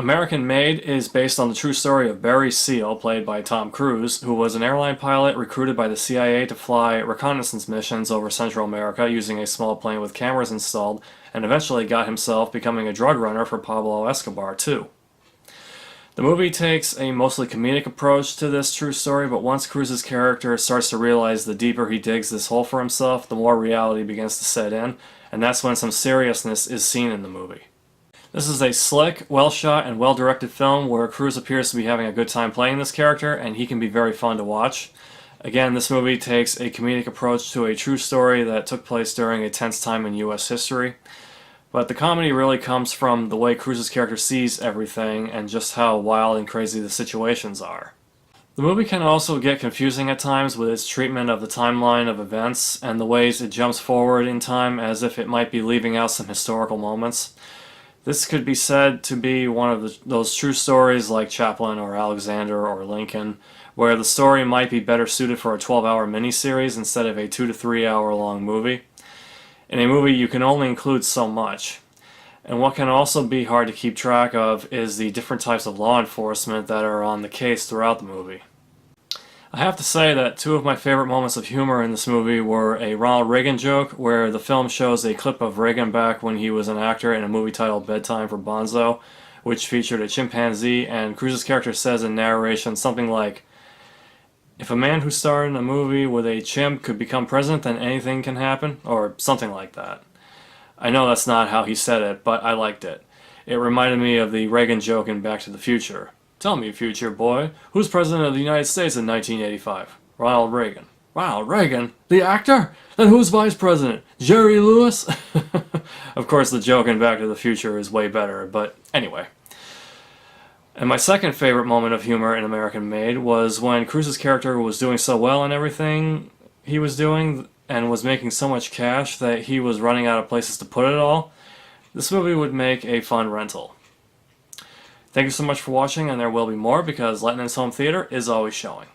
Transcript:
American Made is based on the true story of Barry Seal, played by Tom Cruise, who was an airline pilot recruited by the CIA to fly reconnaissance missions over Central America using a small plane with cameras installed, and eventually got himself becoming a drug runner for Pablo Escobar, too. The movie takes a mostly comedic approach to this true story, but once Cruise's character starts to realize the deeper he digs this hole for himself, the more reality begins to set in, and that's when some seriousness is seen in the movie. This is a slick, well-shot, and well-directed film where Cruise appears to be having a good time playing this character, and he can be very fun to watch. Again, this movie takes a comedic approach to a true story that took place during a tense time in U.S. history. But the comedy really comes from the way Cruise's character sees everything and just how wild and crazy the situations are. The movie can also get confusing at times with its treatment of the timeline of events and the ways it jumps forward in time as if it might be leaving out some historical moments. This could be said to be one of those true stories like Chaplin or Alexander or Lincoln, where the story might be better suited for a 12-hour miniseries instead of a 2 to 3 hour long movie. In a movie, you can only include so much. And what can also be hard to keep track of is the different types of law enforcement that are on the case throughout the movie. I have to say that two of my favorite moments of humor in this movie were a Ronald Reagan joke where the film shows a clip of Reagan back when he was an actor in a movie titled Bedtime for Bonzo, which featured a chimpanzee, and Cruise's character says in narration something like, "If a man who starred in a movie with a chimp could become president, then anything can happen," or something like that. I know that's not how he said it, but I liked it. It reminded me of the Reagan joke in Back to the Future. "Tell me, future boy, who's president of the United States in 1985? Ronald Reagan." "Ronald Reagan? The actor? Then who's vice president? Jerry Lewis?" Of course, the joke in Back to the Future is way better, but anyway. And my second favorite moment of humor in American Made was when Cruise's character was doing so well in everything he was doing and was making so much cash that he was running out of places to put it all. This movie would make a fun rental. Thank you so much for watching, and there will be more because Lehtonen's Home Theater is always showing.